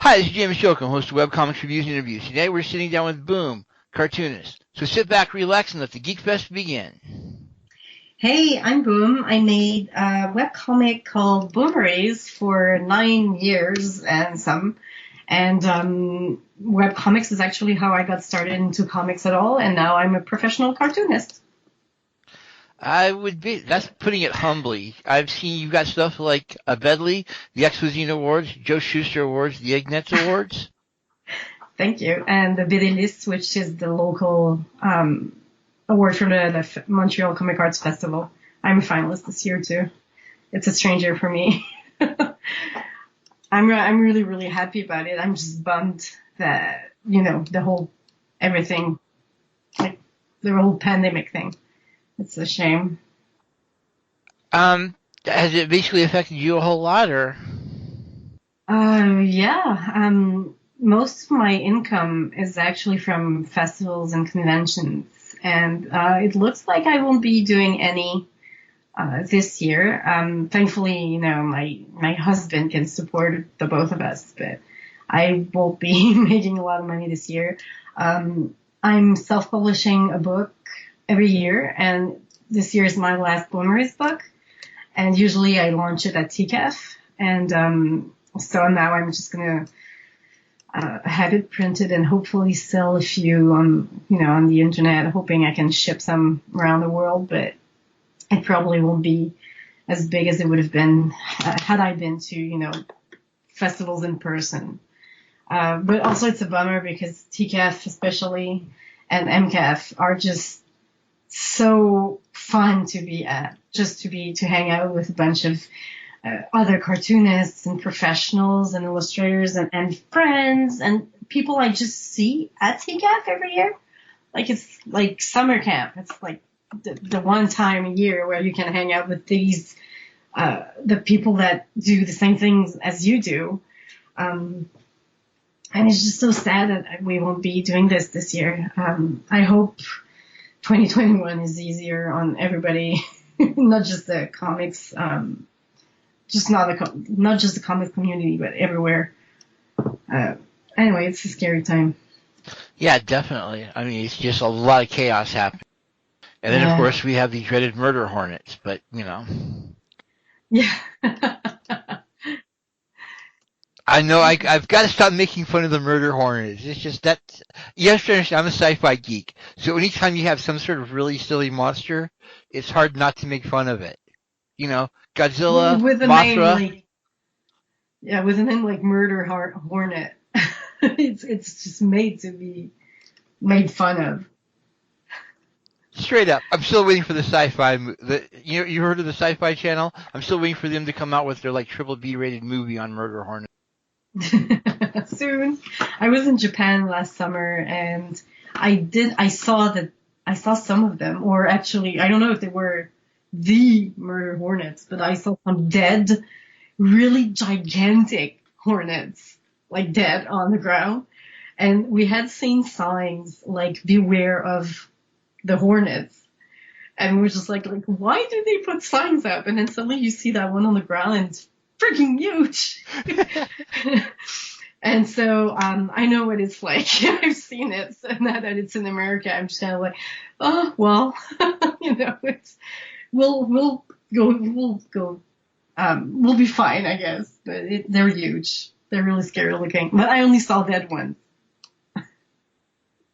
Hi, this is James Jokum, host of Webcomics Reviews and Interviews. Today we're sitting down with Boum, cartoonist. So sit back, relax, and let the Geek Fest begin. Hey, I'm Boum. I made a webcomic called Boumeries for 9 years and some. And webcomics is actually how I got started into comics at all, and now I'm a professional cartoonist. That's putting it humbly. I've seen you've got stuff like a Bedley, the Exposine Awards, Joe Shuster Awards, the Ignatz Awards. Thank you. And the Boumeries, which is the local award from the Montreal Comic Arts Festival. I'm a finalist this year too. It's a stranger for me. I'm really, really happy about it. I'm just bummed that, the whole everything, like the whole pandemic thing. It's a shame. Has it basically affected you a whole lot, or? Yeah. Most of my income is actually from festivals and conventions, and it looks like I won't be doing any this year. Thankfully, my husband can support the both of us, but I won't be making a lot of money this year. I'm self-publishing a book every year, and this year is my last Boumeries book, and usually I launch it at TCAF, and so now I'm just gonna have it printed and hopefully sell a few on the internet, hoping I can ship some around the world, but it probably won't be as big as it would have been had I been to, festivals in person. But also it's a bummer because TCAF especially and MCAF are just so fun to be at, to hang out with a bunch of other cartoonists and professionals and illustrators and friends and people I just see at TCAF every year. Like it's like summer camp. It's like the one time a year where you can hang out with the people that do the same things as you do. And it's just so sad that we won't be doing this year. I hope 2021 is easier on everybody, not just the comics, not just the comic community, but everywhere. Anyway, it's a scary time. Yeah, definitely. I mean, it's just a lot of chaos happening. And then, of course, we have the dreaded murder hornets, but, Yeah. I know I've got to stop making fun of the murder hornets. It's just that, you have to understand, I'm a sci-fi geek. So anytime you have some sort of really silly monster, it's hard not to make fun of it. Godzilla, with a Mothra. name with a name like Murder Hornet. it's just made to be made fun of. Straight up, I'm still waiting for the sci-fi. You heard of the Sci-Fi Channel? I'm still waiting for them to come out with their triple B rated movie on murder hornets. Soon. I was in Japan last summer and I saw some of them, or actually I don't know if they were the murder hornets, but I saw some dead, really gigantic hornets, like dead on the ground. And we had seen signs like beware of the hornets. And we were just like, why do they put signs up? And then suddenly you see that one on the ground and it's freaking huge. And so I know what it's like. I've seen it. So now that it's in America, I'm just kind of like, oh well, we'll go. We'll be fine, I guess. But they're huge. They're really scary looking. But I only saw dead ones.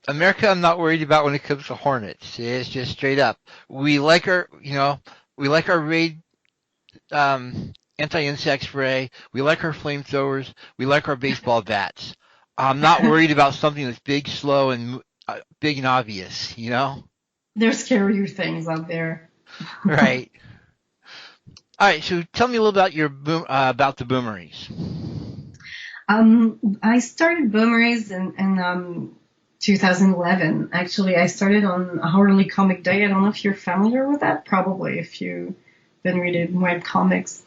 America, I'm not worried about when it comes to hornets. It's just straight up. We like our raid anti-insect spray. We like our flamethrowers. We like our baseball bats. I'm not worried about something that's big, slow, and big and obvious. There's scarier things out there. Right. All right. So tell me a little about about the Boumeries. I started Boumeries in 2011. Actually, I started on a Hornet Comic Day. I don't know if you're familiar with that. Probably, if you've been reading web comics.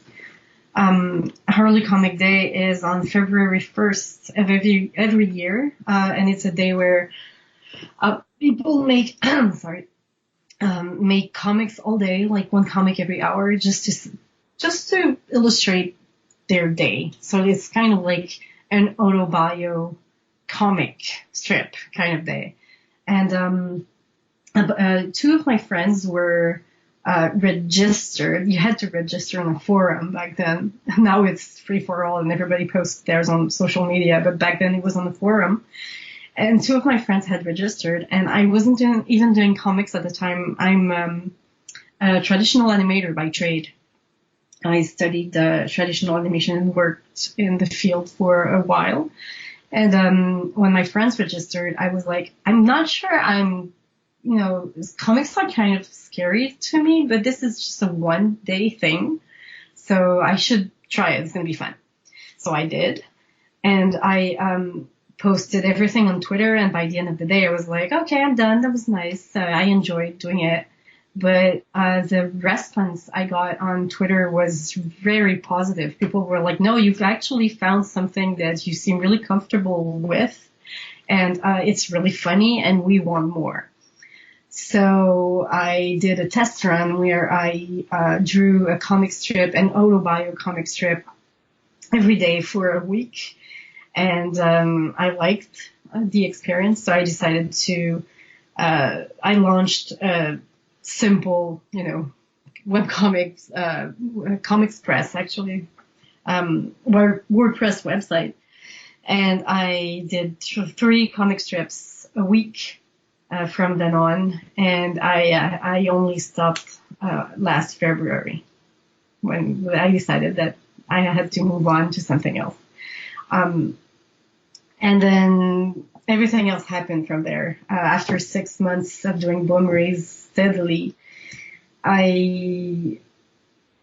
Hornet Comic Day is on February 1st of every year, and it's a day where people make make comics all day, like one comic every hour, just to illustrate their day. So it's kind of like an autobio comic strip kind of day. And two of my friends were registered. You had to register on a forum back then. Now it's free for all and everybody posts theirs on social media, but back then it was on the forum. And two of my friends had registered, and I wasn't even doing comics at the time. I'm a traditional animator by trade. I studied traditional animation and worked in the field for a while. And when my friends registered, I was like, I'm not sure comics are kind of scary to me, but this is just a one-day thing, so I should try it. It's going to be fun. So I did, and I posted everything on Twitter, and by the end of the day, I was like, okay, I'm done. That was nice. I enjoyed doing it. But the response I got on Twitter was very positive. People were like, no, you've actually found something that you seem really comfortable with, and it's really funny, and we want more. So I did a test run where I drew a comic strip, an autobio comic strip, every day for a week. And I liked the experience, so I decided to, I launched a simple, webcomics, Comics Press, actually, WordPress website. And I did 3 comic strips a week from then on, and I only stopped last February when I decided that I had to move on to something else. And then everything else happened from there. After 6 months of doing Boumeries steadily, I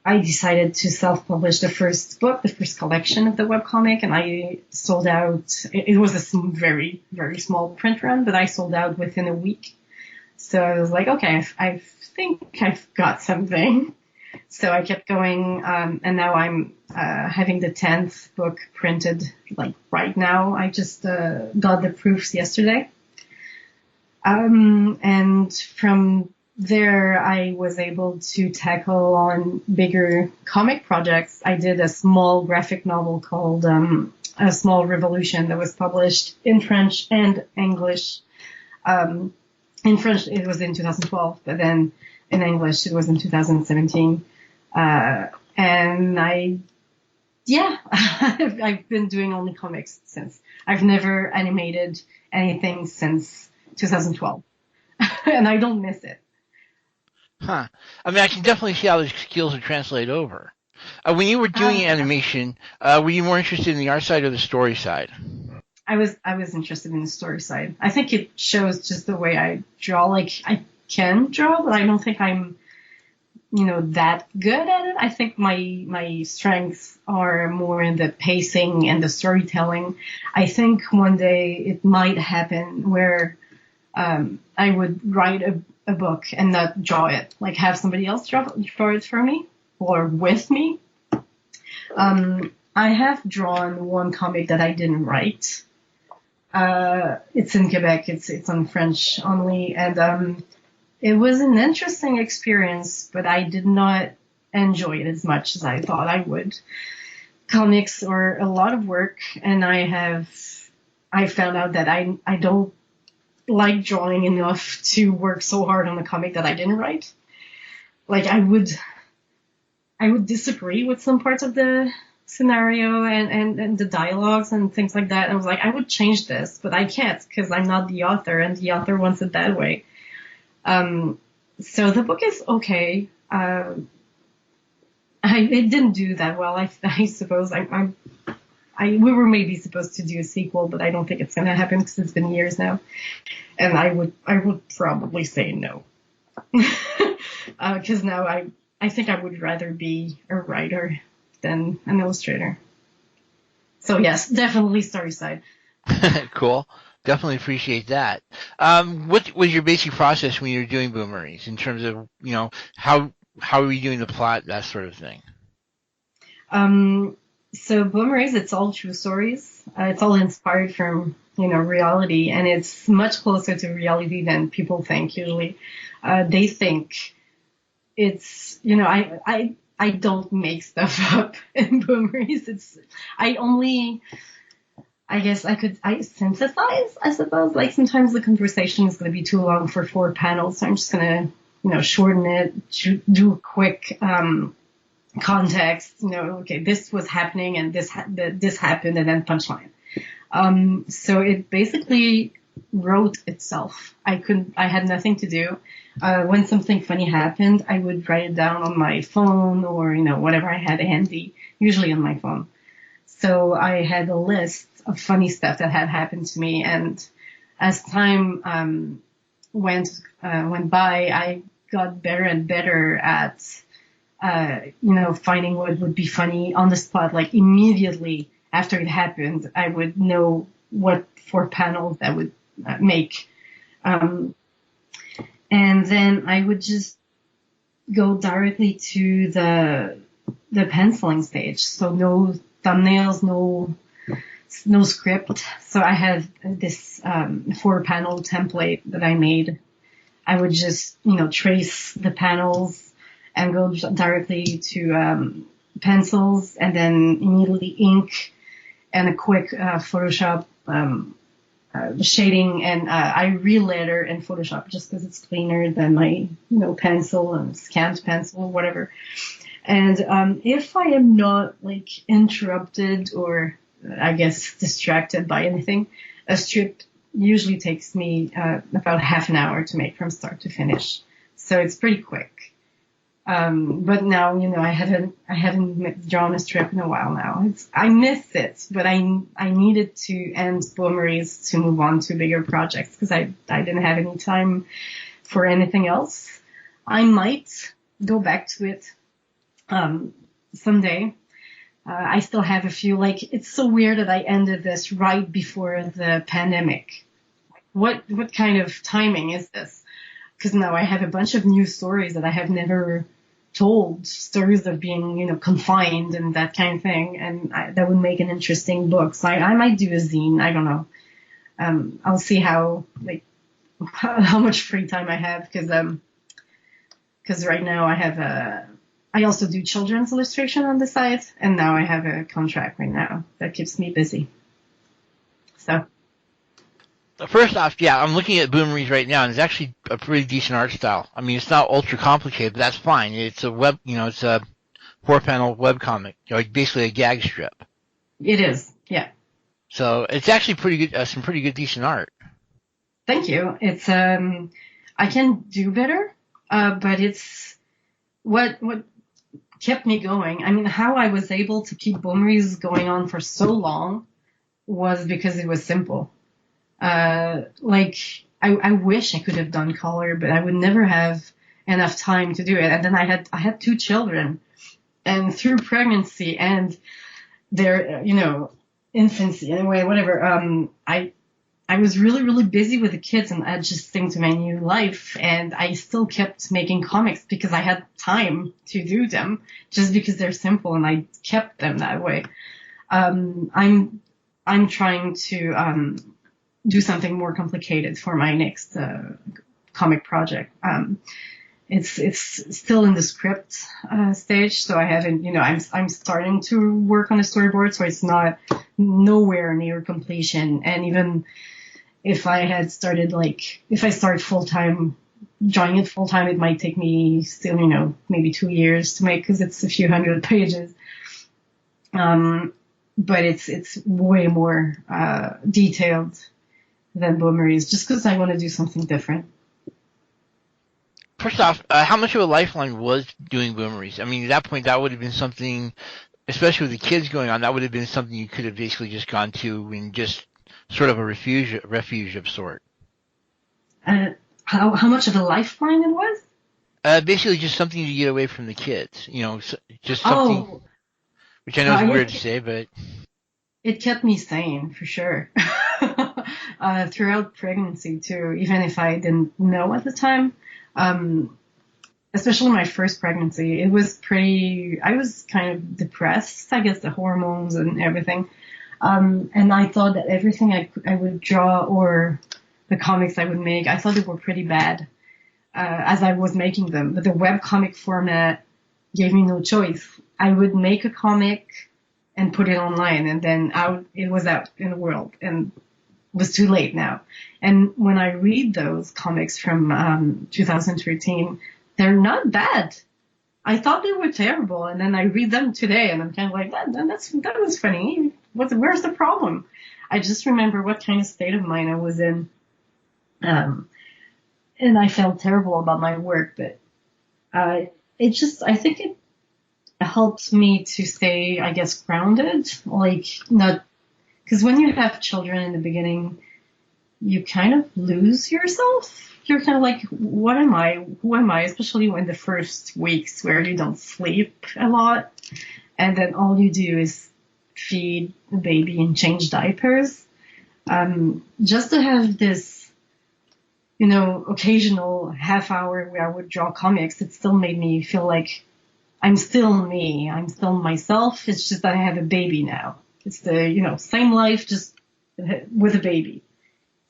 decided to self-publish the first book, the first collection of the webcomic, and I sold out. It was a very, very small print run, but I sold out within a week. So I was like, okay, I think I've got something. So I kept going, and now I'm having the 10th book printed, like right now. I just got the proofs yesterday. And from there, I was able to tackle on bigger comic projects. I did a small graphic novel called A Small Revolution that was published in French and English. In French, it was in 2012, but then in English, it was in 2017. And I've been doing only comics since. I've never animated anything since 2012. And I don't miss it. Huh. I mean, I can definitely see how those skills would translate over. When you were doing animation, were you more interested in the art side or the story side? I was interested in the story side. I think it shows just the way I draw. Like, I can draw, but I don't think I'm, that good at it. I think my strengths are more in the pacing and the storytelling. I think one day it might happen where I would write a book and not draw it, like have somebody else draw it for me or with me. I have drawn one comic that I didn't write. It's in Quebec. It's on French only, and it was an interesting experience, but I did not enjoy it as much as I thought I would. Comics are a lot of work, and I found out that I don't like drawing enough to work so hard on a comic that I didn't write. Like, I would disagree with some parts of the scenario and the dialogues and things like that. And I was like, I would change this, but I can't because I'm not the author and the author wants it that way. So the book is okay. It didn't do that well. I suppose we were maybe supposed to do a sequel, but I don't think it's going to happen because it's been years now. And I would probably say no. Because now I think I would rather be a writer than an illustrator. So yes, definitely story side. Cool. Definitely appreciate that. What was your basic process when you were doing Boumeries in terms of, how are you doing the plot, that sort of thing? So Boumeries, it's all true stories. It's all inspired from, reality, and it's much closer to reality than people think usually. They think it's, I don't make stuff up in Boumeries. I only I guess I synthesize, I suppose. Like sometimes the conversation is going to be too long for 4 panels, so I'm just going to, shorten it, do a quick, context, okay, this was happening and this happened and then punchline. So it basically wrote itself. I had nothing to do. When something funny happened, I would write it down on my phone or, whatever I had handy, usually on my phone. So I had a list of funny stuff that had happened to me. And as time, went by, I got better and better at, finding what would be funny on the spot, like immediately after it happened, I would know what 4 panels that would make. And then I would just go directly to the penciling stage. So no thumbnails, no script. So I had this 4 panel template that I made. I would just, trace the panels and go directly to pencils and then immediately ink and a quick Photoshop shading, and I re-letter in Photoshop just because it's cleaner than my pencil and scanned pencil or whatever. And if I am not like interrupted or I guess distracted by anything, a strip usually takes me about half an hour to make from start to finish, so it's pretty quick. But now, I haven't drawn a strip in a while now. I miss it, but I needed to end Boumeries to move on to bigger projects because I didn't have any time for anything else. I might go back to it, someday. I still have a few, it's so weird that I ended this right before the pandemic. What kind of timing is this? Because now I have a bunch of new stories that I have never told, stories of being, confined and that kind of thing, and that would make an interesting book. So I might do a zine. I don't know. I'll see how much free time I have, because right now I also do children's illustration on the side, and now I have a contract right now that keeps me busy. So. First off, yeah, I'm looking at Boumeries right now, and it's actually a pretty decent art style. I mean, it's not ultra complicated, but that's fine. It's a it's a 4-panel webcomic, basically a gag strip. It is, yeah. So it's actually pretty good, some pretty good, decent art. Thank you. It's I can do better, but it's what kept me going. I mean, how I was able to keep Boumeries going on for so long was because it was simple. I wish I could have done color, but I would never have enough time to do it. And then I had 2 children, and through pregnancy and their, infancy, anyway, whatever, I was really, really busy with the kids and adjusting to my new life. And I still kept making comics because I had time to do them, just because they're simple, and I kept them that way. I'm trying to, do something more complicated for my next comic project. It's still in the script stage, so I haven't, I'm starting to work on a storyboard, so it's not nowhere near completion. And even if I had started, if I start full-time, drawing it full-time, it might take me still, maybe 2 years to make, because it's a few hundred pages. But it's way more detailed than Boumeries, just because I want to do something different. First off, how much of a lifeline was doing Boumeries? I mean, at that point, that would have been something, especially with the kids going on, that would have been something you could have basically just gone to and just sort of a refuge of sort. How much of a lifeline it was? Basically just something to get away from the kids, just something, which I know is weird to say, but it kept me sane for sure. Throughout pregnancy too, even if I didn't know at the time, especially my first pregnancy, I was kind of depressed, I guess, the hormones and everything. And I thought that everything I would draw, or the comics I would make, I thought they were pretty bad, as I was making them. But the webcomic format gave me no choice. I would make a comic, and put it online, and then it was out in the world, and it was too late now. And when I read those comics from 2013, they're not bad. I thought they were terrible, and then I read them today, and I'm kind of like, that was funny. Where's the problem? I just remember what kind of state of mind I was in, and I felt terrible about my work, but I think it helps me to stay, I guess, grounded, like not, because when you have children in the beginning, you kind of lose yourself. You're kind of like, what am I? Who am I? Especially when the first weeks where you don't sleep a lot, and then all you do is feed the baby and change diapers. Just to have this, occasional half hour where I would draw comics, it still made me feel like I'm still me. I'm still myself. It's just that I have a baby now. It's the, same life, just with a baby.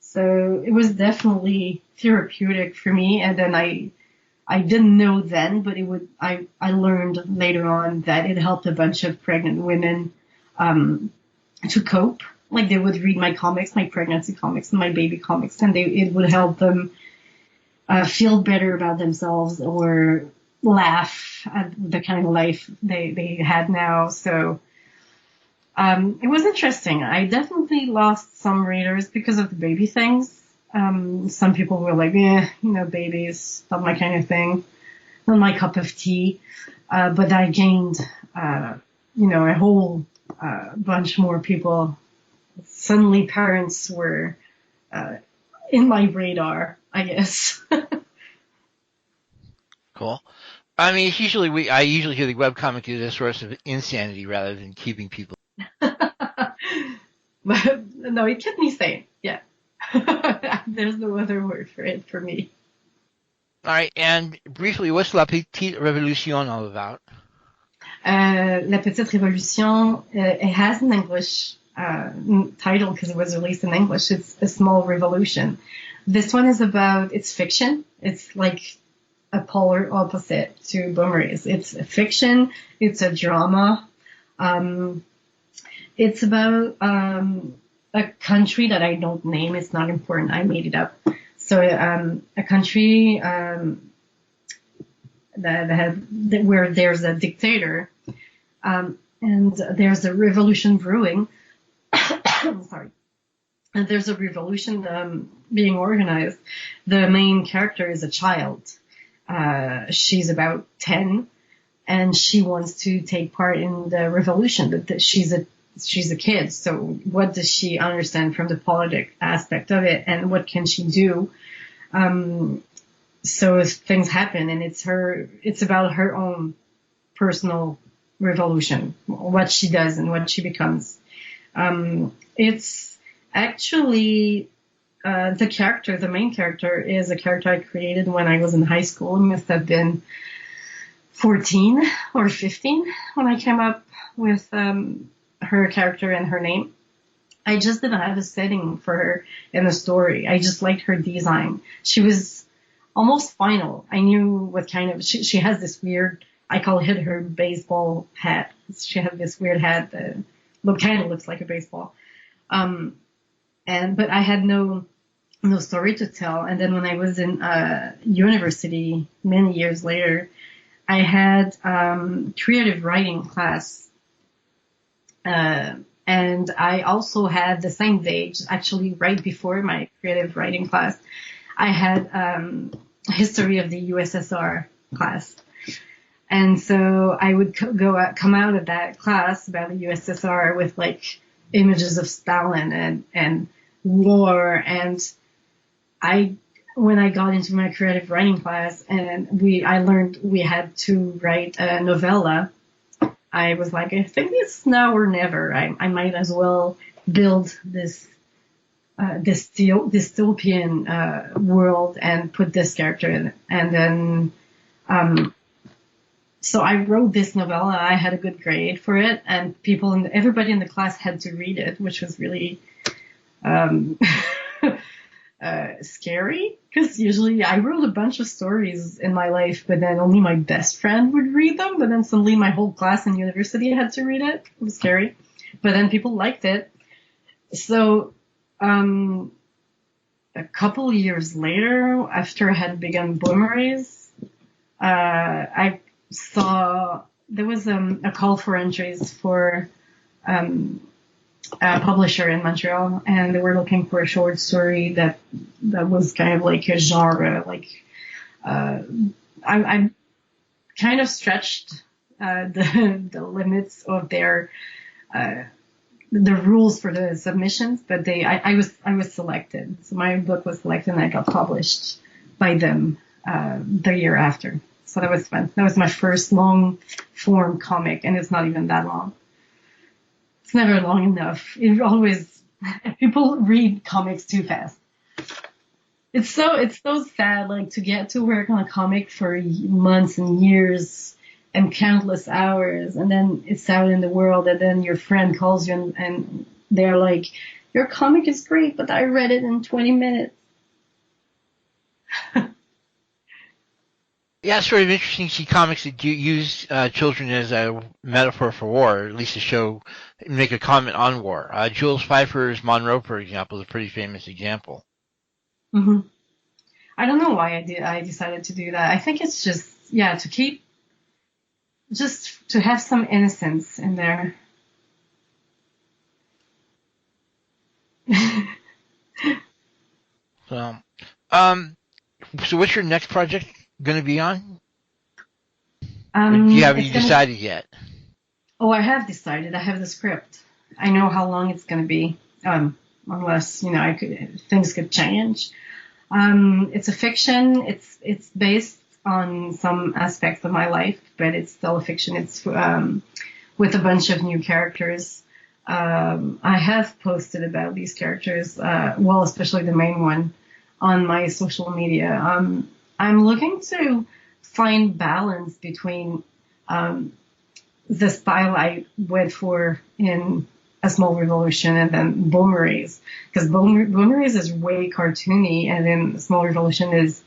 So it was definitely therapeutic for me. And then I didn't know then, but I learned later on that it helped a bunch of pregnant women, to cope. Like they would read my comics, my pregnancy comics and my baby comics, and it would help them, feel better about themselves or laugh at the kind of life they had now. So, it was interesting. I definitely lost some readers because of the baby things. Some people were like, babies, not my kind of thing, not my cup of tea. But I gained, a whole, bunch more people. Suddenly parents were, in my radar, I guess. Cool. I mean, I usually hear the webcomic is a source of insanity rather than keeping people. But no, it kept me sane. Yeah. There's no other word for it for me. All right, and briefly, what's La Petite Révolution all about? La Petite Révolution, it has an English title because it was released in English. It's A Small Revolution. This one is it's fiction. It's like a polar opposite to Boumeries. It's a fiction. It's a drama. It's about a country that I don't name. It's not important. I made it up. So a country where there's a dictator, and there's a revolution brewing. Sorry. And there's a revolution being organized. The main character is a child. She's about 10, and she wants to take part in the revolution, but she's a kid. So what does she understand from the politic aspect of it, and what can she do? So if things happen, and it's about her own personal revolution, what she does and what she becomes. It's actually, the main character is a character I created when I was in high school. It must have been 14 or 15 when I came up with, her character and her name. I just didn't have a setting for her in the story. I just liked her design. She was almost final. I knew what kind of, she has this weird, I call it her baseball hat. She has this weird hat that kind of looks like a baseball. But I had no story to tell. And then when I was in, university many years later, I had, creative writing class. And I also had the same day, actually right before my creative writing class, I had history of the USSR class. And so I would come out of that class about the USSR with like images of Stalin and war. And when I got into my creative writing class and I learned we had to write a novella, I was like, I think it's now or never. I might as well build this dystopian world and put this character in. And then, so I wrote this novella. I had a good grade for it, and everybody in the class had to read it, which was really scary, because usually I wrote a bunch of stories in my life, but then only my best friend would read them, but then suddenly my whole class in university had to read it. It was scary. But then people liked it. So, a couple years later, after I had begun Boumeries, I saw there was a call for entries for a publisher in Montreal, and they were looking for a short story that was kind of like a genre. Like I kind of stretched the limits of their the rules for the submissions, but I was selected. So my book was selected and I got published by them the year after. So that was fun. That was my first long form comic, and it's not even that long. It's never long enough. It always, people read comics too fast. It's so sad, like, to get to work on a comic for months and years and countless hours, and then it's out in the world, and then your friend calls you and they're like, your comic is great, but I read it in 20 minutes. Yeah, it's sort of interesting to see comics that do use children as a metaphor for war, or at least to make a comment on war. Jules Pfeiffer's Monroe, for example, is a pretty famous example. Mm-hmm. I don't know why I decided to do that. I think it's just, to have some innocence in there. So, so what's your next project going to be on? You haven't decided yet? Oh, I have decided. I have the script. I know how long it's going to be, unless, things could change. It's a fiction. It's based on some aspects of my life, but it's still a fiction. It's with a bunch of new characters. I have posted about these characters, especially the main one, on my social media. I'm looking to find balance between the style I went for in A Small Revolution and then Boumeries, because Boumeries is way cartoony, and then A Small Revolution is,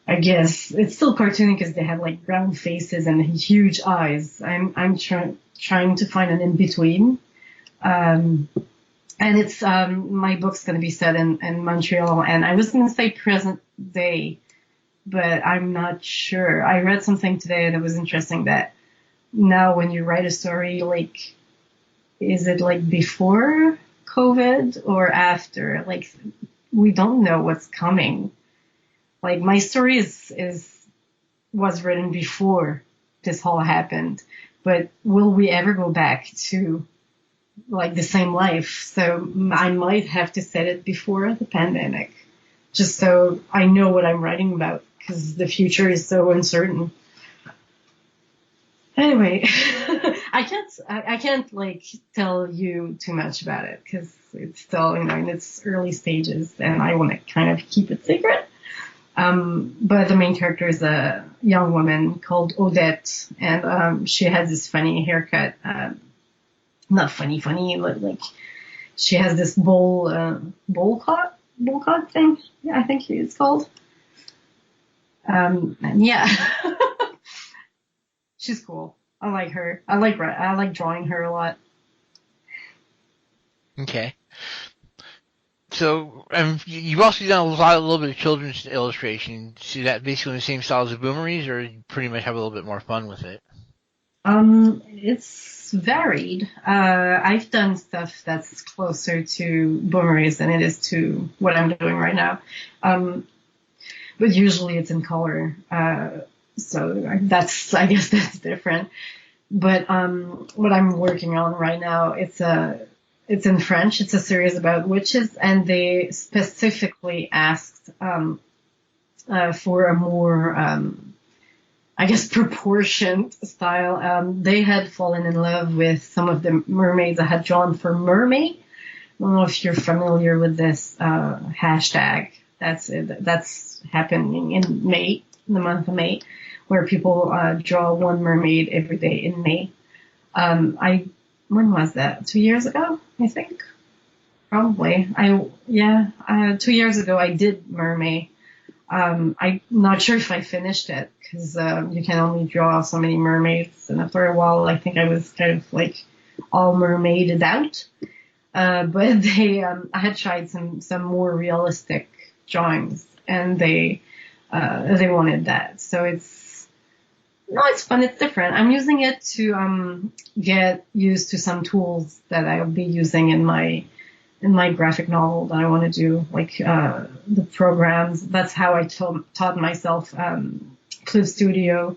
I guess, it's still cartoony because they have like round faces and huge eyes. I'm trying to find an in between. And it's my book's going to be set in Montreal, and I was going to say present day, but I'm not sure. I read something today that was interesting, that now when you write a story, like, is it like before COVID or after? Like, we don't know what's coming. Like, my story was written before this all happened, but will we ever go back to like the same life? So I might have to set it before the pandemic, just so I know what I'm writing about, because the future is so uncertain. Anyway, I can't like tell you too much about it, because it's still, in its early stages, and I want to kind of keep it secret. But the main character is a young woman called Odette, and she has this funny haircut. Not funny, like she has this bowl cut thing. Yeah, I think it's called. And yeah, she's cool. I like her. I like drawing her a lot. Okay. So, you've also done a little bit of children's illustration. See that basically in the same style as the Boumeries, or you pretty much have a little bit more fun with it? It's varied. I've done stuff that's closer to Boumeries than it is to what I'm doing right now. But usually it's in color. So I guess that's different. But, what I'm working on right now, it's in French. It's a series about witches, and they specifically asked, for a more, proportioned style. They had fallen in love with some of the mermaids I had drawn for Mermaid. I don't know if you're familiar with this hashtag. That's happening in May, the month of May, where people draw one mermaid every day in May. When was that? 2 years ago, I think. probably. 2 years ago I did Mermaid. I'm not sure if I finished it because you can only draw so many mermaids, and after a while I think I was kind of like all mermaided out. But I had tried some more realistic drawings, and they wanted that. So it's fun. It's different. I'm using it to get used to some tools that I'll be using in my graphic novel that I want to do, like the programs. That's how I taught myself Clip Studio,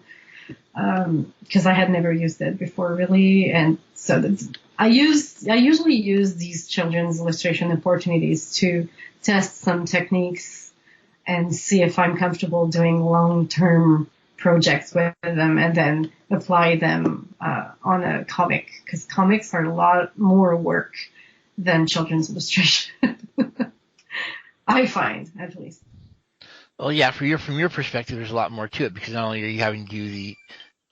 because I had never used it before, really. And so I usually use these children's illustration opportunities to test some techniques and see if I'm comfortable doing long-term projects with them, and then apply them on a comic, because comics are a lot more work than children's illustration. I find, at least. Well, yeah, from your perspective, there's a lot more to it, because not only are you having to do the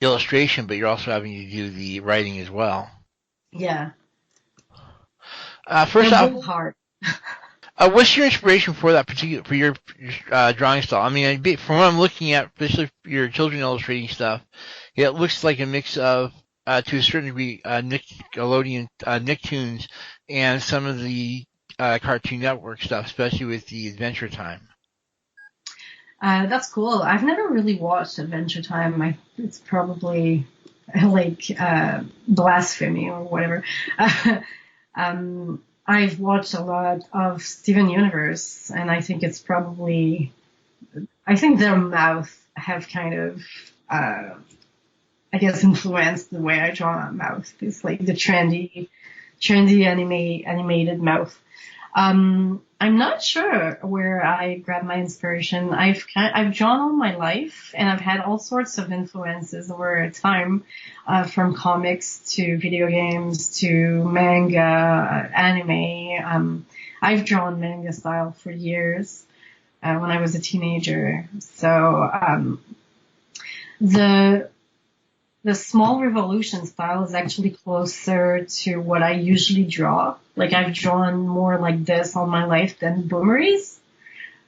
illustration, but you're also having to do the writing as well. Yeah. First They're off, both hard. what's your inspiration for that for your drawing style? I mean, from what I'm looking at, especially your children illustrating stuff, it looks like a mix of, to a certain degree, Nickelodeon Nicktoons and some of the Cartoon Network stuff, especially with the Adventure Time. That's cool. I've never really watched Adventure Time. It's probably like blasphemy or whatever. I've watched a lot of Steven Universe, and I think I think their mouth have kind of, I guess, influenced the way I draw a mouth. It's like the trendy animated mouth. I'm not sure where I grab my inspiration. I've drawn all my life, and I've had all sorts of influences over time, from comics to video games to manga, anime. I've drawn manga style for years, when I was a teenager. So, the small revolution style is actually closer to what I usually draw. Like, I've drawn more like this all my life than Boumeries,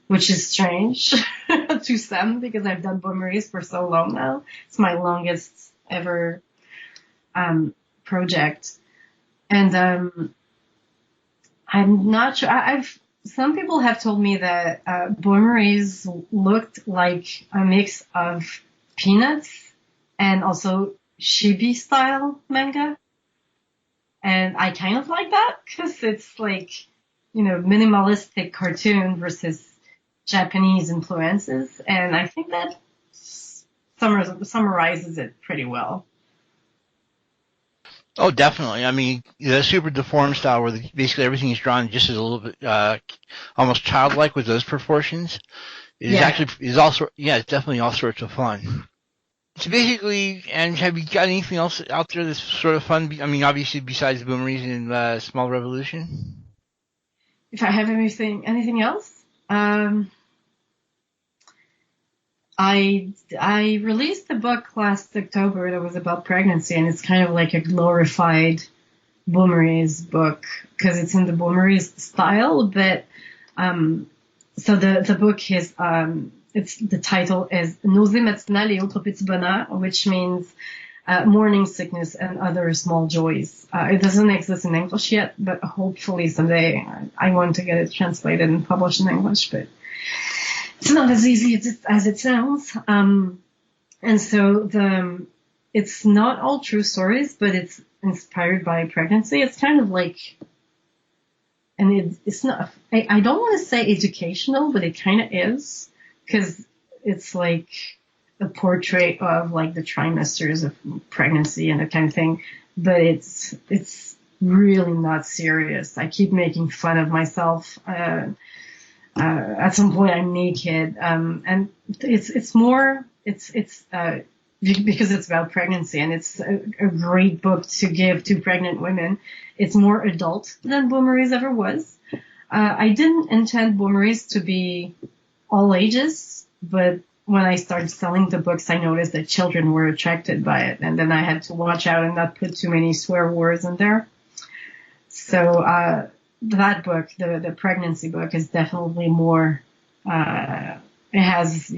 which is strange to some, because I've done Boumeries for so long now. It's my longest ever project. And I'm not sure. Some people have told me that Boumeries looked like a mix of Peanuts and also chibi style manga. And I kind of like that, because it's like, minimalistic cartoon versus Japanese influences. And I think that summarizes it pretty well. Oh, definitely. I mean, the super deformed style where basically everything is drawn just as a little bit almost childlike with those proportions it's definitely all sorts of fun. So basically, and have you got anything else out there that's sort of fun? I mean, obviously besides Boumeries and Small Revolution. If I have anything else, I released a book last October that was about pregnancy, and it's kind of like a glorified Boumeries book, because it's in the Boumeries style. But so the book is the title is Nausées matinales et autres petits bonheurs, which means morning sickness and other small joys. It doesn't exist in English yet, but hopefully someday I want to get it translated and published in English. But it's not as easy as it sounds. And so it's not all true stories, but it's inspired by pregnancy. It's kind of like, and it's not, I don't want to say educational, but it kind of is, because it's like a portrait of like the trimesters of pregnancy and that kind of thing. But it's really not serious. I keep making fun of myself. At some point I'm naked, and it's more, because it's about pregnancy, and it's a great book to give to pregnant women. It's more adult than Boumeries ever was. I didn't intend Boumeries to be all ages, but when I started selling the books, I noticed that children were attracted by it, and then I had to watch out and not put too many swear words in there. So that book, the pregnancy book, is definitely more. It has,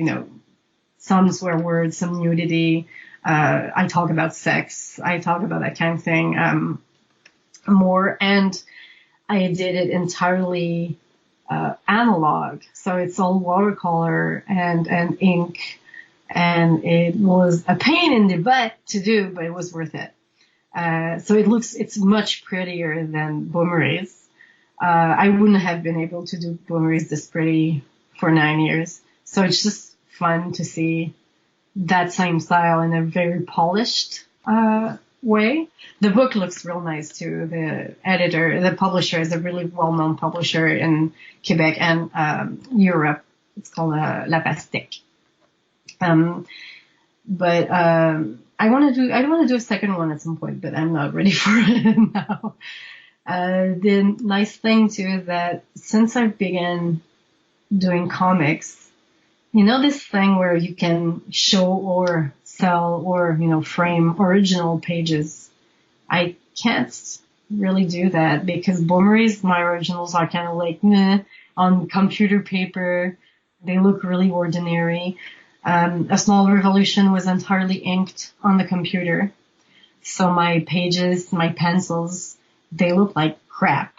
some swear words, some nudity. I talk about sex. I talk about that kind of thing more, and I did it entirely analog, so it's all watercolor and ink, and it was a pain in the butt to do, but it was worth it. So it's much prettier than Boumeries. I wouldn't have been able to do Boumeries this pretty for 9 years. So it's just fun to see that same style in a very polished way. The book looks real nice too. The publisher is a really well-known publisher in Quebec and Europe. It's called La Pastèque. But I want to do a second one at some point, but I'm not ready for it now. The nice thing too is that since I began doing comics, this thing where you can show or sell or, frame original pages. I can't really do that because Boumeries, my originals are kind of like, meh, on computer paper. They look really ordinary. A Small Revolution was entirely inked on the computer. So my pages, my pencils, they look like crap.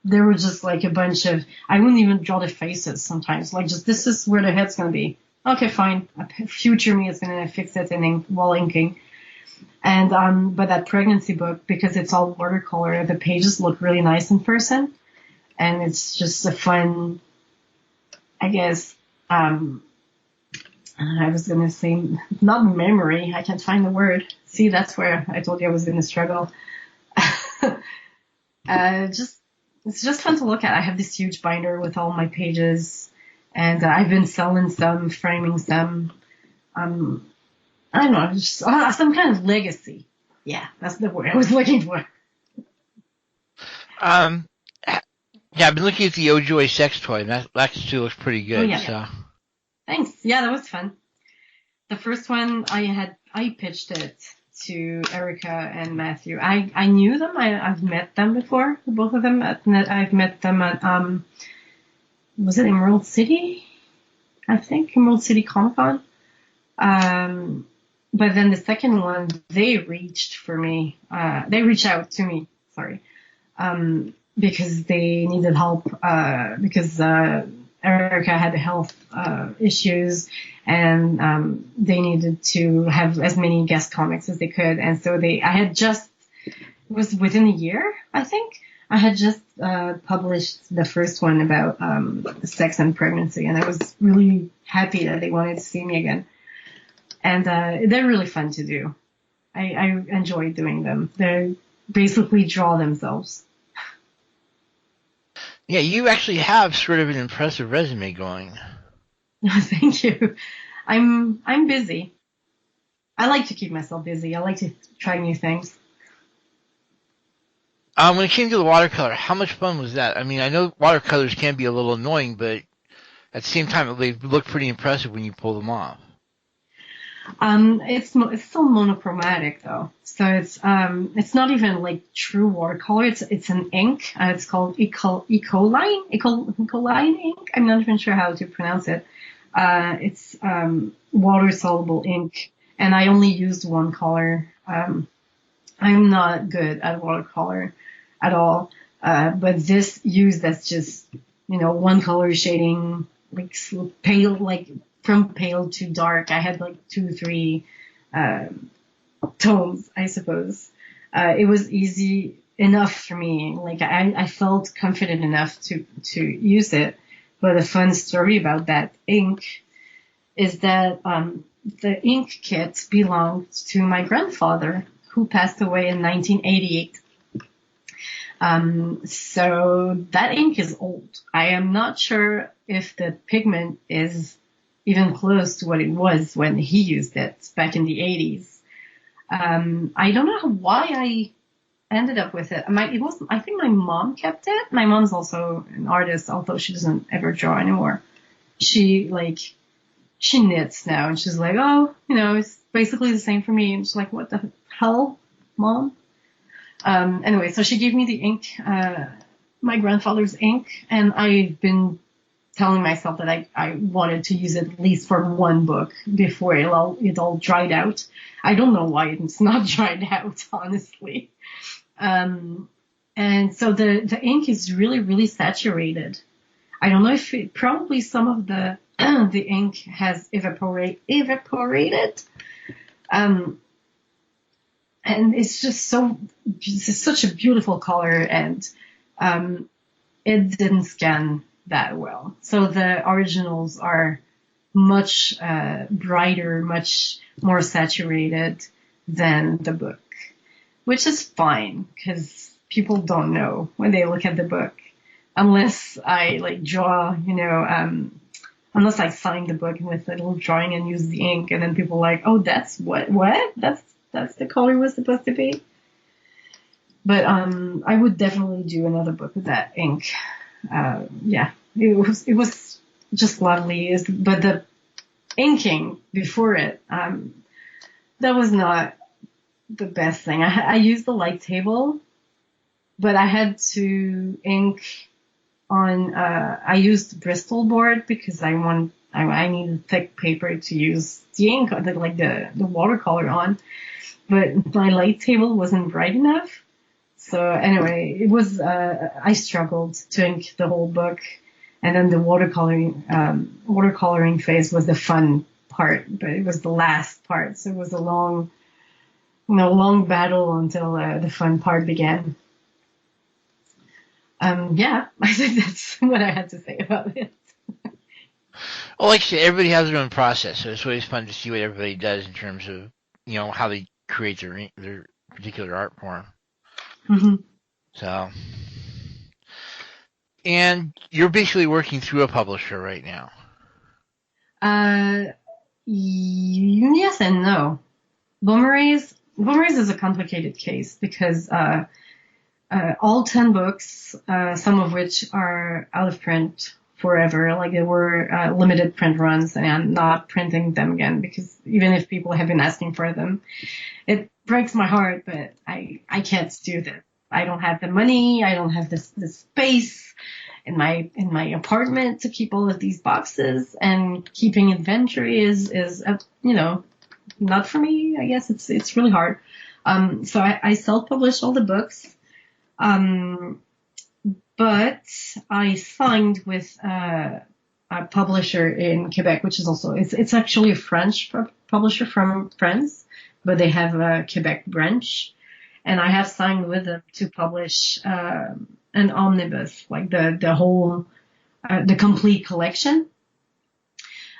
There were just like a bunch of, I wouldn't even draw the faces sometimes. Like just, this is where the head's going to be. Okay, fine. Future me is going to fix it while inking. And, but that pregnancy book, because it's all watercolor, the pages look really nice in person. And it's just a fun, I guess, I was going to say, not memory. I can't find the word. See, that's where I told you I was going to struggle. It's just fun to look at. I have this huge binder with all my pages, and I've been selling some, framing some. I don't know, just some kind of legacy. Yeah, that's the word I was looking for. Yeah, I've been looking at the Ojoy sex toy, and that still looks pretty good. Oh, yeah. So. Thanks. Yeah, that was fun. The first one I pitched it to Erica and Matthew. I knew them. I've met them before, both of them. I've met them at, was it Emerald City? I think Emerald City Comic Con. But then the second one, they reached out to me, sorry, because they needed help, because, Erica had health issues, and they needed to have as many guest comics as they could. And so it was within a year, I think. I had just published the first one about sex and pregnancy, and I was really happy that they wanted to see me again. And they're really fun to do. I enjoy doing them. They basically draw themselves. Yeah, you actually have sort of an impressive resume going. Thank you. I'm busy. I like to keep myself busy. I like to try new things. When it came to the watercolor, how much fun was that? I mean, I know watercolors can be a little annoying, but at the same time, they look pretty impressive when you pull them off. It's still monochromatic though, so it's not even like true watercolor. It's an ink. It's called Ecoline ink. I'm not even sure how to pronounce it. It's water soluble ink, and I only used one color. I'm not good at watercolor at all, but this used as just one color shading, like pale, like from pale to dark. I had like 2-3 tones, I suppose. It was easy enough for me. Like I felt confident enough to use it. But a fun story about that ink is that the ink kit belonged to my grandfather, who passed away in 1988. So that ink is old. I am not sure if the pigment is even close to what it was when he used it back in the 80s. I don't know why I ended up with it. I think my mom kept it. My mom's also an artist, although she doesn't ever draw anymore. She knits now, and she's like, oh, it's basically the same for me. And she's like, what the hell, Mom? Anyway, so she gave me the ink, my grandfather's ink, and I've been telling myself that I wanted to use it at least for one book before it all dried out. I don't know why it's not dried out, honestly. And so the ink is really, really saturated. I don't know if probably some of the the ink has evaporated. And it's just such a beautiful color, and it didn't scan that well. So the originals are much brighter, much more saturated than the book, which is fine because people don't know when they look at the book unless I like draw, unless I sign the book with a little drawing and use the ink, and then people are like, oh, that's what that's the color was supposed to be. But I would definitely do another book with that ink. Yeah, it was just lovely. But the inking before it, that was not the best thing. I used the light table, but I had to ink on. I used Bristol board because I needed thick paper to use the ink, the watercolor on. But my light table wasn't bright enough. So anyway, it was, I struggled to ink the whole book. And then the watercoloring phase was the fun part, but it was the last part. So it was a long battle until the fun part began. Yeah, I think that's what I had to say about it. Well, like I said, everybody has their own process, so it's always fun to see what everybody does in terms of, how they create their particular art form. Mm-hmm. So, and you're basically working through a publisher right now. Yes and no. Boumeries is a complicated case because all 10 books, some of which are out of print forever, like they were limited print runs, and I'm not printing them again because even if people have been asking for them, it breaks my heart, but I can't do this. I don't have the money. I don't have this space in my apartment to keep all of these boxes, and keeping inventory is not for me. I guess it's really hard. So I self-published all the books. But I signed with a publisher in Quebec, which is also it's actually a French publisher from France, but they have a Quebec branch, and I have signed with them to publish an omnibus, like the whole the complete collection.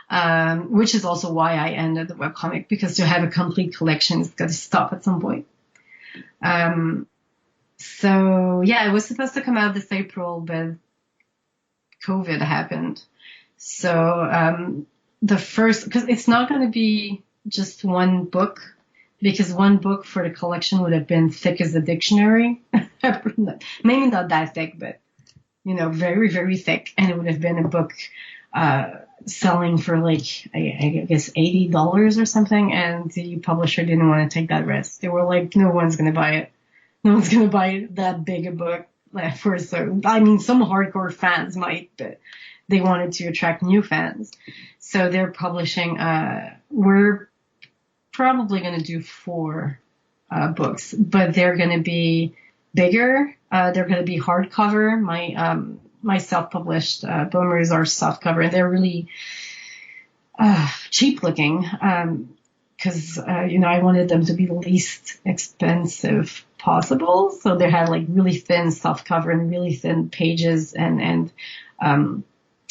Which is also why I ended the webcomic, because to have a complete collection, it's got to stop at some point. So yeah, it was supposed to come out this April, but COVID happened. So because it's not going to be just one book, because one book for the collection would have been thick as a dictionary. Maybe not that thick, but very, very thick, and it would have been a book selling for like I guess $80 or something, and the publisher didn't want to take that risk. They were like, no one's going to buy it. No one's going to buy that big a book for some hardcore fans might, but they wanted to attract new fans. So they're publishing, we're probably going to do 4 books, but they're going to be bigger. They're going to be hardcover. My self-published Boumeries are softcover, and they're really cheap looking. Because I wanted them to be the least expensive possible, so they had like really thin soft cover and really thin pages and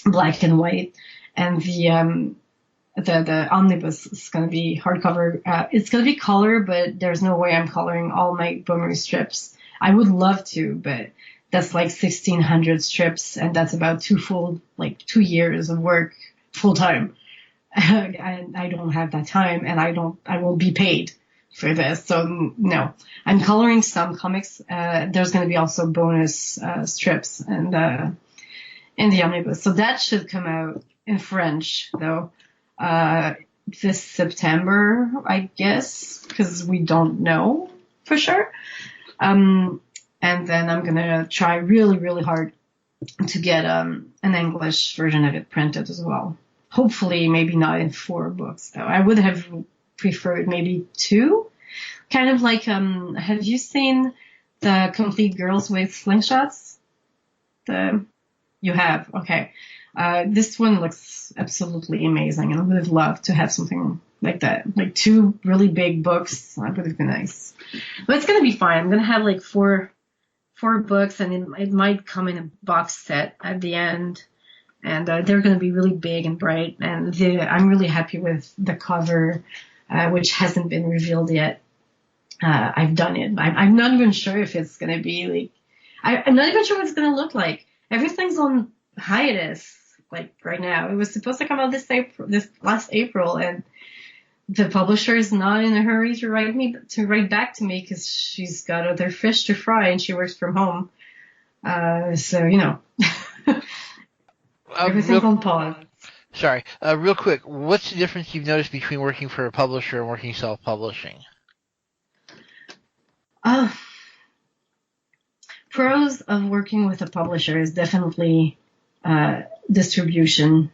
black and white. And the omnibus is going to be hardcover. It's going to be color, but there's no way I'm coloring all my Boumeries strips. I would love to, but that's like 1,600 strips, and that's about 2 years of work full time. And I don't have that time, and I won't be paid for this. So no, I'm coloring some comics. There's going to be also bonus strips and in the omnibus. So that should come out in French though this September, I guess, because we don't know for sure. And then I'm gonna try really, really hard to get an English version of it printed as well. Hopefully, maybe not in 4 books though. I would have preferred maybe 2. Kind of like, have you seen the Complete Girls with Slingshots? You have, okay. This one looks absolutely amazing, and I would have loved to have something like that. Like 2 really big books. That would have been nice. But it's gonna be fine. I'm gonna have like 4 books, and it might come in a box set at the end. And they're gonna be really big and bright. And I'm really happy with the cover, which hasn't been revealed yet. I've done it. I'm not even sure if it's gonna be like. I'm not even sure what it's gonna look like. Everything's on hiatus, like right now. It was supposed to come out this last April, and the publisher is not in a hurry to write back to me because she's got other fish to fry and she works from home. So you know, everything's on pause. Sorry, real quick, what's the difference you've noticed between working for a publisher and working self-publishing? Pros of working with a publisher is definitely distribution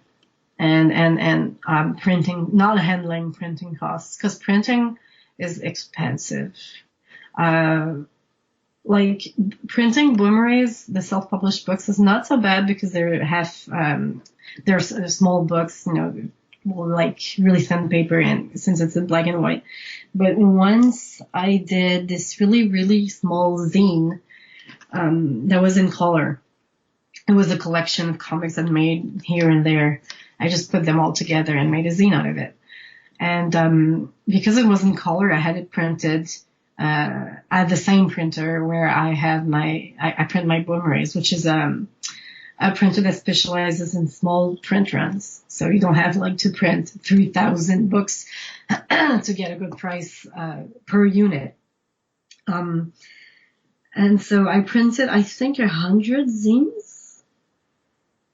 and printing, not handling printing costs, because printing is expensive. Like printing Boumeries, the self-published books, is not so bad because they're small books, you know, like really thin paper, and since it's in black and white. But once I did this really, really small zine that was in color. It was a collection of comics I'd made here and there. I just put them all together and made a zine out of it. And because it was in color, I had it printed at the same printer where I print my Boumeries, which is a printer that specializes in small print runs. So you don't have like to print 3,000 books to get a good price per unit. And so I printed, I think, 100 zines.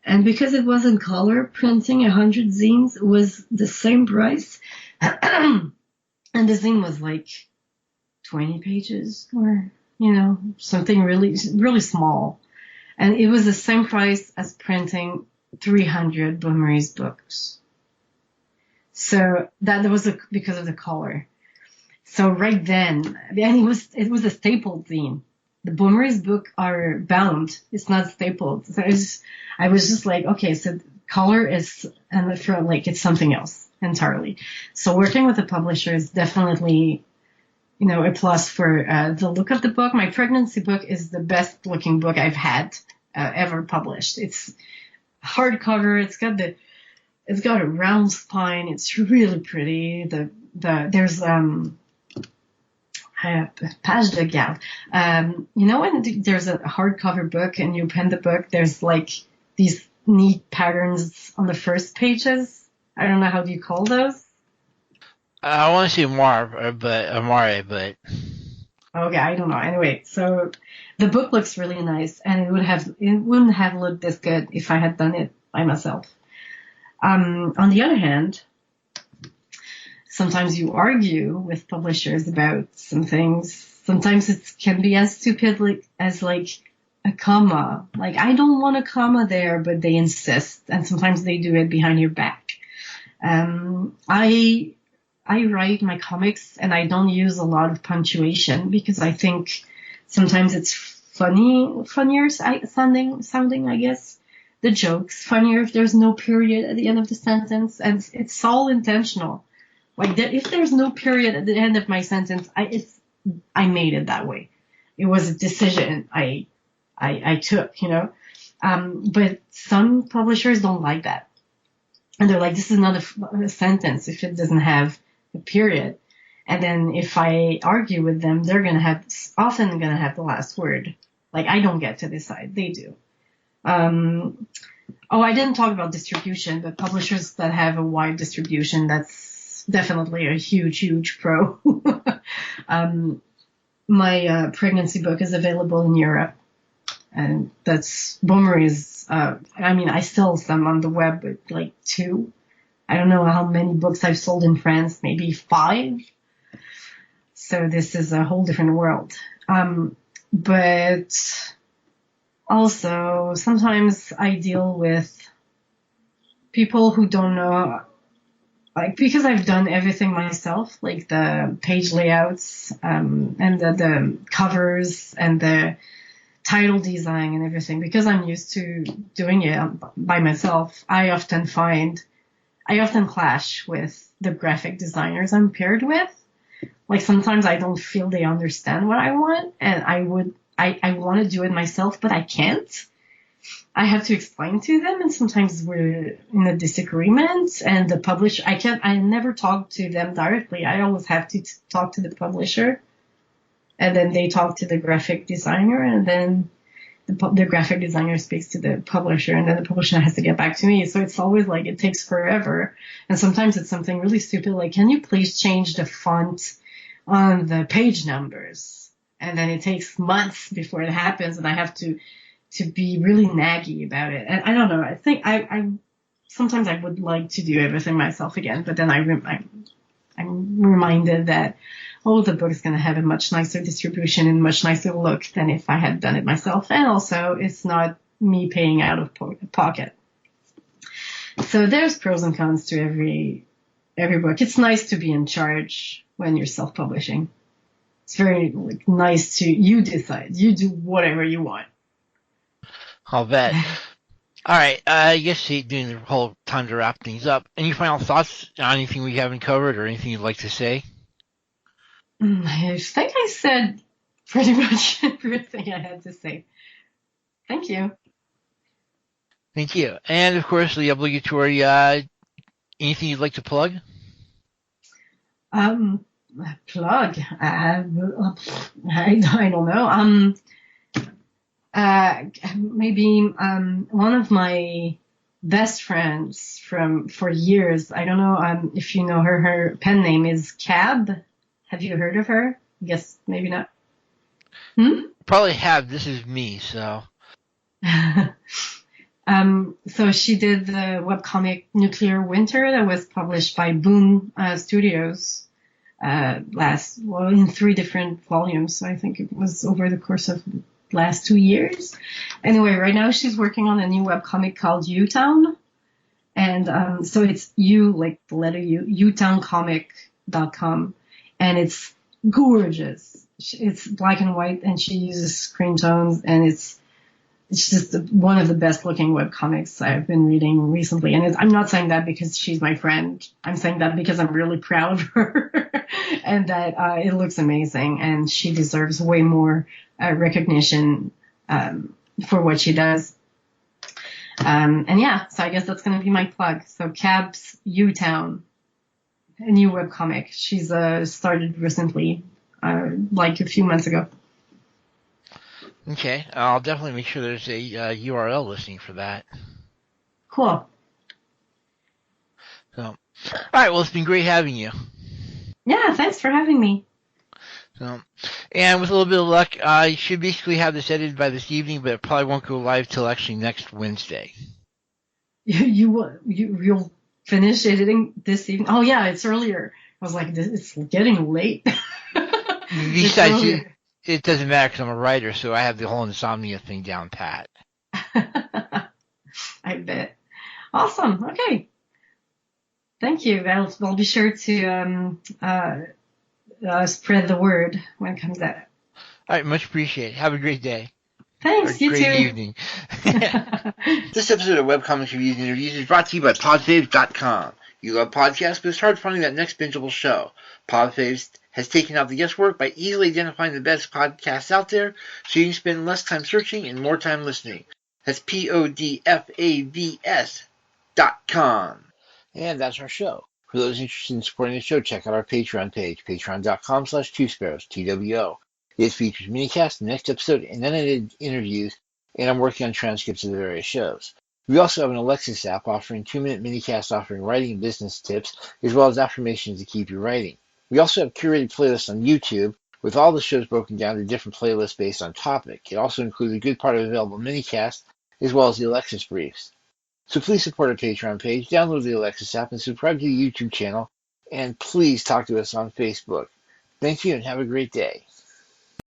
And because it was in color, printing 100 zines was the same price. And the zine was like 20 pages or, you know, something really, really small. And it was the same price as printing 300 Boumeries books. So that was because of the color. So right then, and it was a stapled zine. The Boumeries book are bound. It's not stapled. So I was just like, okay, so color is, and I feel like it's something else entirely. So working with a publisher is definitely, you know, a plus for the look of the book. My pregnancy book is the best looking book I've had ever published. It's hardcover. It's got a round spine. It's really pretty. There's page de garde. You know, when there's a hardcover book and you pen the book, there's like these neat patterns on the first pages. I don't know, how do you call those? I want to say amare, but okay, I don't know. Anyway, so the book looks really nice, and it wouldn't have looked this good if I had done it by myself. On the other hand, sometimes you argue with publishers about some things. Sometimes it can be as stupid as like a comma. Like, I don't want a comma there, but they insist. And sometimes they do it behind your back. I write my comics and I don't use a lot of punctuation because I think sometimes it's funnier sounding, I guess. The joke's funnier if there's no period at the end of the sentence, and it's all intentional. Like, if there's no period at the end of my sentence, I made it that way. It was a decision I took, you know. But some publishers don't like that. And they're like, this is not a sentence if it doesn't have a period. And then if I argue with them, they're often gonna have the last word. Like, I don't get to decide. They do. I didn't talk about distribution, but publishers that have a wide distribution, that's definitely a huge, huge pro. My pregnancy book is available in Europe, and that's Boumeries. I sell some on the web, but like 2. I don't know how many books I've sold in France, maybe 5. So this is a whole different world. But also sometimes I deal with people who don't know, like, because I've done everything myself, like the page layouts, and the covers and the title design and everything, because I'm used to doing it by myself. I often clash with the graphic designers I'm paired with. Like sometimes I don't feel they understand what I want, and I want to do it myself, but I can't. I have to explain to them, and sometimes we're in a disagreement, and the publisher, I never talk to them directly. I always have to talk to the publisher, and then they talk to the graphic designer, and then the graphic designer speaks to the publisher, and then the publisher has to get back to me. So it's always like, it takes forever. And sometimes it's something really stupid, like, can you please change the font on the page numbers? And then it takes months before it happens, and I have to be really naggy about it. And I don't know, I think I sometimes I would like to do everything myself again, but then I'm reminded that, oh, the book's going to have a much nicer distribution and much nicer look than if I had done it myself. And also, it's not me paying out of pocket. So there's pros and cons to every book. It's nice to be in charge when you're self-publishing. It's very nice to, you decide. You do whatever you want. I'll bet. All right, I guess doing the whole time to wrap things up. Any final thoughts on anything we haven't covered or anything you'd like to say? I think I said pretty much everything I had to say. Thank you. Thank you. And, of course, the obligatory, anything you'd like to plug? Plug? I don't know. Maybe one of my best friends for years, I don't know if you know her. Her pen name is Cab. Have you heard of her? I guess maybe not. Probably have. This is me, so. So she did the webcomic Nuclear Winter that was published by Boum Studios in 3 different volumes. So I think it was over the course of the last 2 years. Anyway, right now she's working on a new webcomic called U-Town. And so it's like the letter U, utowncomic.com. And it's gorgeous. It's black and white, and she uses screen tones, and it's just one of the best looking webcomics I've been reading recently. And I'm not saying that because she's my friend. I'm saying that because I'm really proud of her and that it looks amazing, and she deserves way more recognition for what she does. And yeah, so I guess that's going to be my plug. So Cab's U-Town, a new webcomic. She's started recently, like a few months ago. Okay, I'll definitely make sure there's a URL listing for that. Cool. So, all right, well, it's been great having you. Yeah, thanks for having me. So, and with a little bit of luck, I should basically have this edited by this evening, but it probably won't go live till actually next Wednesday. You'll finish editing this evening? Oh yeah, it's earlier. I was like, it's getting late. Besides, it doesn't matter because I'm a writer, so I have the whole insomnia thing down pat. I bet. Awesome. Okay. Thank you. I'll be sure to spread the word when it comes out. All right, much appreciated. Have a great day. Thanks, you great too. Evening. This episode of Webcomics Reviews and Interviews is brought to you by podfaves.com. You love podcasts, but it's hard finding that next bingeable show. Podfaves has taken out the guesswork by easily identifying the best podcasts out there, so you can spend less time searching and more time listening. That's podfavs.com. And that's our show. For those interested in supporting the show, check out our Patreon page, patreon.com/twosparrows, TWO. It features minicasts, the next episode, and unedited interviews, and I'm working on transcripts of the various shows. We also have an Alexis app offering 2-minute minicasts offering writing and business tips, as well as affirmations to keep you writing. We also have curated playlists on YouTube, with all the shows broken down to different playlists based on topic. It also includes a good part of available minicasts, as well as the Alexis briefs. So please support our Patreon page, download the Alexis app, and subscribe to the YouTube channel, and please talk to us on Facebook. Thank you, and have a great day.